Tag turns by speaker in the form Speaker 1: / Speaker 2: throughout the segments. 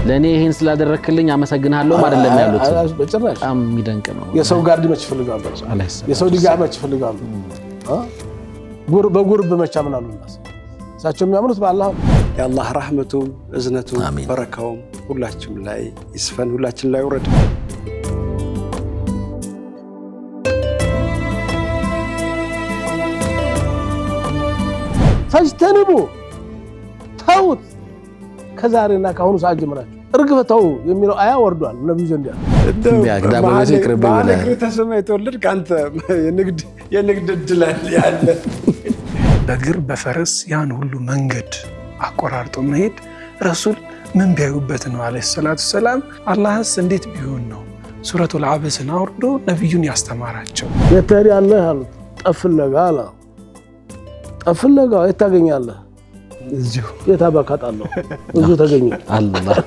Speaker 1: ለኔ ይሄን ስላደረክልኝ አመሰግናለሁ አይደለም ያሉት
Speaker 2: በጭራሽ
Speaker 1: በጣም የሚደንቅ ነው
Speaker 2: የሰው ጋርድ መች ይፈልጋሉ የሰው ድጋፍ መች ይፈልጋሉ በጉርብ መች አምናሉ እሳቸው የሚያምኑት በአላህ
Speaker 3: የአላህ ረህመቱ እዝነቱ በረካው ሁላችንም ላይ ይስፈን ሁላችን ላይ ወረደ
Speaker 2: ፈጅተንቡ ታውት ከዛሬና ካሁኑ ሰዓት ጀምራችሁ እርግፈታው የሚለው አያ ወርዷል ነብዩ ዘንድ
Speaker 1: ቢያግዳ ማለት ይቅርብ ይላል
Speaker 3: ተሰማ የተወለድክ አንተ የንግድ ድል ያለ
Speaker 4: በእግር በፈረስ ያን ሁሉ መንገድ አቆራርጦ መሄድ ረሱል ምን ቢያዩበት ነው አለይሂ ሰላቱ ሰላም አላህስ እንዴት ቢሆን ነው ሱረቱል አበስን አውርዶ ነብዩን ያስተማራቸው
Speaker 2: የተሪ አላህ አሉት ጠፍለጋ የታገኛለህ እዚሁ የታበካጣለው እዚሁ ተገኘ
Speaker 1: አላህ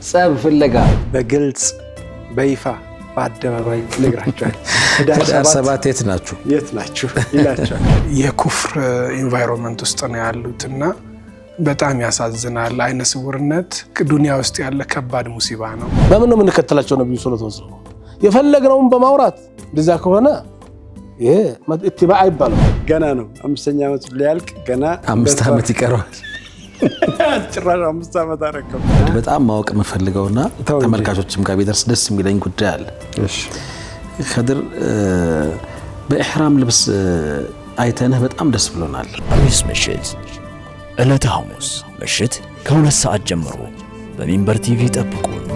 Speaker 1: ጸብ ፍለጋ
Speaker 3: በግልጽ በይፋ በአደባባይ ነግራቸዋል
Speaker 1: ዳር ሰባት የት ናችሁ
Speaker 3: ይላቸዋል
Speaker 4: የኩፍር ኢንቫይሮንመንት ውስጥ ነው ያሉትና በጣም ያሳዝናል አይነ ስውርነት ዱንያ ውስጥ ያለ ከባድ ሙሲባ ነው
Speaker 2: በምን ነው የምንከተላቸው ነብዩ ሰለላሁ ዐለይሂ ወሰለም የፈለግነውን በማውራት እንደዛ ከሆነ ይሄ ኢትባዕ አይባልም
Speaker 3: ገና ነው 5ኛ ዓመት ሊያልቅ ገና
Speaker 1: 5 ዓመት ይቀራል
Speaker 3: ጭራሽ 5 ዓመት አረከም
Speaker 1: በጣም ማወቅ መፈልገውና ተመልካቾችም ጋር ቢደርስ ደስ የሚለኝ ጉዳይ አለ
Speaker 3: እሺ
Speaker 1: ከድር በኢህራም ልብስ አይተነህ በጣም ደስ ብሎናል
Speaker 5: አሚስ ምሽት ዕለተ ሐሙስ ምሽት ከ2 ሰዓት ጀምሮ በሚንበር ቲቪ ጠብቁን